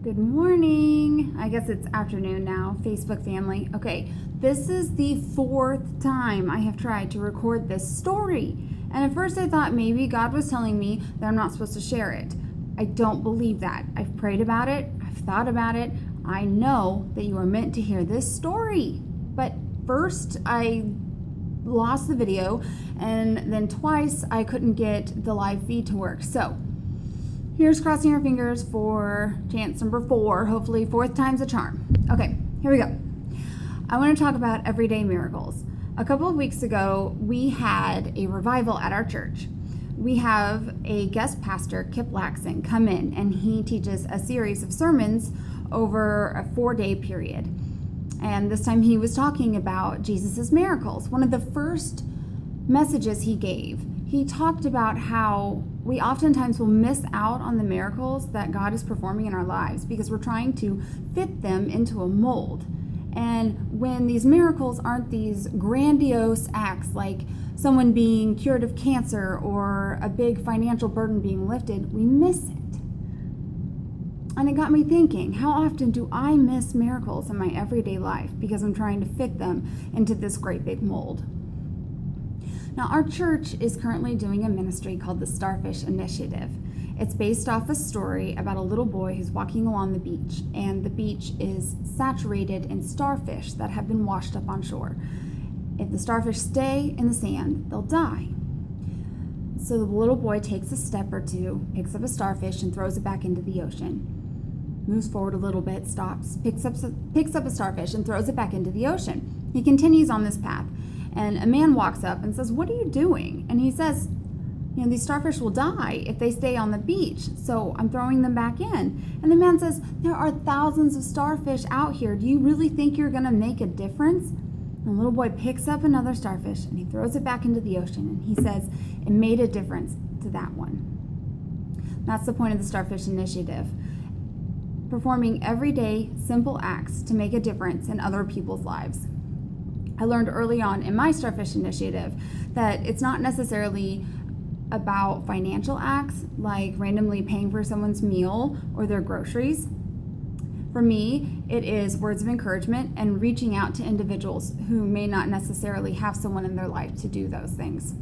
Good morning. I guess it's afternoon now, Facebook family. Okay, this is the fourth time I have tried to record this story. And at first I thought maybe God was telling me that I'm not supposed to share it. I don't believe that. I've prayed about it. I've thought about it. I know that you are meant to hear this story. But first I lost the video, and then twice I couldn't get the live feed to work. So here's crossing our fingers for chance number 4. Hopefully fourth time's a charm. Okay, here we go. I want to talk about everyday miracles. A couple of weeks ago, we had a revival at our church. We have a guest pastor, Kip Laxon, come in, and he teaches a series of sermons over a 4-day period. And this time he was talking about Jesus's miracles. One of the first messages he gave, he talked about how we oftentimes will miss out on the miracles that God is performing in our lives because we're trying to fit them into a mold. And when these miracles aren't these grandiose acts like someone being cured of cancer or a big financial burden being lifted, we miss it. And it got me thinking, how often do I miss miracles in my everyday life because I'm trying to fit them into this great big mold? Now, our church is currently doing a ministry called the Starfish Initiative. It's based off a story about a little boy who's walking along the beach, and the beach is saturated in starfish that have been washed up on shore. If the starfish stay in the sand, they'll die. So the little boy takes a step or two, picks up a starfish and throws it back into the ocean. Moves forward a little bit, stops, picks up a starfish and throws it back into the ocean. He continues on this path. And a man walks up and says, "What are you doing?" And he says, these starfish will die if they stay on the beach, so I'm throwing them back in. And the man says, "There are thousands of starfish out here. Do you really think you're going to make a difference?" And the little boy picks up another starfish and he throws it back into the ocean. And he says, "It made a difference to that one." That's the point of the Starfish Initiative. Performing everyday, simple acts to make a difference in other people's lives. I learned early on in my Starfish Initiative that it's not necessarily about financial acts like randomly paying for someone's meal or their groceries. For me, it is words of encouragement and reaching out to individuals who may not necessarily have someone in their life to do those things.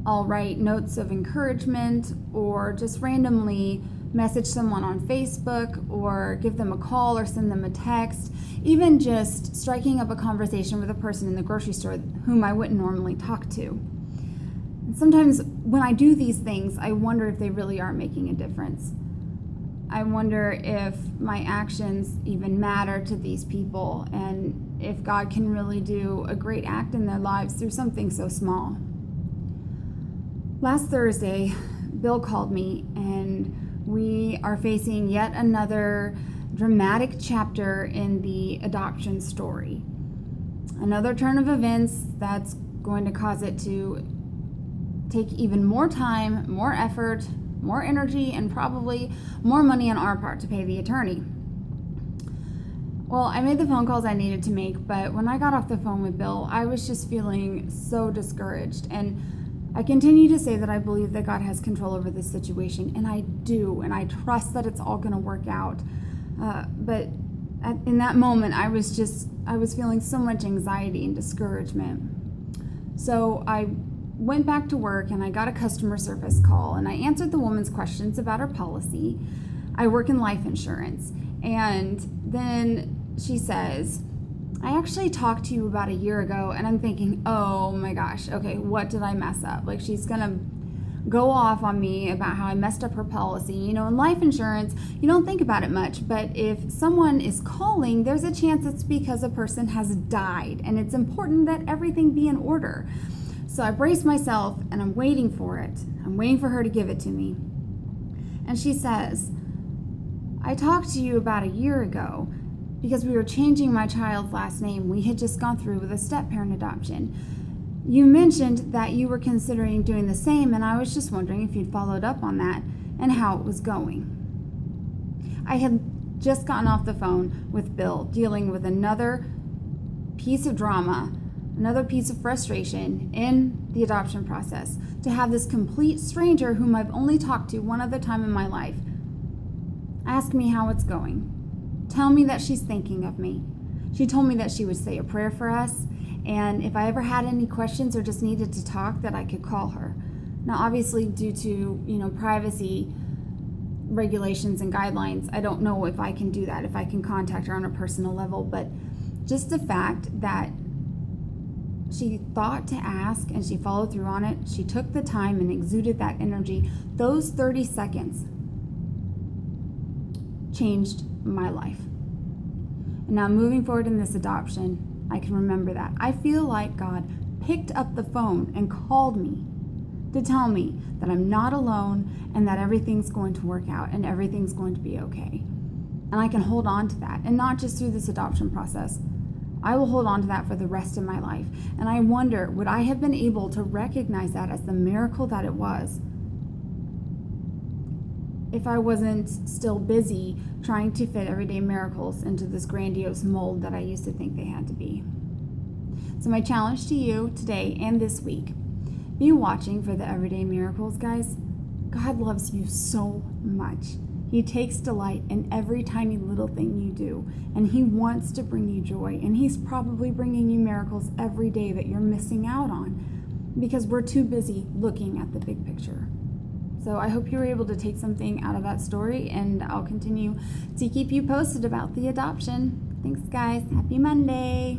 I'll write notes of encouragement or just randomly message someone on Facebook or give them a call or send them a text, even just striking up a conversation with a person in the grocery store whom I wouldn't normally talk to. And sometimes when I do these things, I wonder if they really are making a difference. I wonder if my actions even matter to these people and if God can really do a great act in their lives through something so small. Last Thursday, Bill called me, and we are facing yet another dramatic chapter in the adoption story. Another turn of events that's going to cause it to take even more time, more effort, more energy, and probably more money on our part to pay the attorney. Well, I made the phone calls I needed to make, but when I got off the phone with Bill, I was just feeling so discouraged. And I continue to say that I believe that God has control over this situation, and I do, and I trust that it's all going to work out. But in that moment, I was feeling so much anxiety and discouragement. So I went back to work, and I got a customer service call, and I answered the woman's questions about her policy. I work in life insurance, and then she says, "I actually talked to you about a year ago," and I'm thinking, oh my gosh, okay, what did I mess up? Like, she's gonna go off on me about how I messed up her policy. In life insurance, you don't think about it much, but if someone is calling, there's a chance it's because a person has died, and it's important that everything be in order. So I brace myself, and I'm waiting for it. I'm waiting for her to give it to me. And she says, "I talked to you about a year ago, because we were changing my child's last name. We had just gone through with a step-parent adoption. You mentioned that you were considering doing the same, and I was just wondering if you'd followed up on that and how it was going." I had just gotten off the phone with Bill, dealing with another piece of drama, another piece of frustration in the adoption process, to have this complete stranger whom I've only talked to one other time in my life. I ask me how it's going, tell me that she's thinking of me. She told me that she would say a prayer for us, and if I ever had any questions or just needed to talk, that I could call her. Now, obviously, due to, privacy regulations and guidelines, I don't know if I can do that, if I can contact her on a personal level, but just the fact that she thought to ask and she followed through on it, she took the time and exuded that energy, those 30 seconds changed my life. And now moving forward in this adoption, I can remember that. I feel like God picked up the phone and called me to tell me that I'm not alone and that everything's going to work out and everything's going to be okay. And I can hold on to that, and not just through this adoption process. I will hold on to that for the rest of my life. And I wonder, would I have been able to recognize that as the miracle that it was if I wasn't still busy trying to fit everyday miracles into this grandiose mold that I used to think they had to be? So my challenge to you today and this week, be watching for the everyday miracles, guys. God loves you so much. He takes delight in every tiny little thing you do, and he wants to bring you joy, and he's probably bringing you miracles every day that you're missing out on because we're too busy looking at the big picture. So I hope you were able to take something out of that story, and I'll continue to keep you posted about the adoption. Thanks, guys. Happy Monday.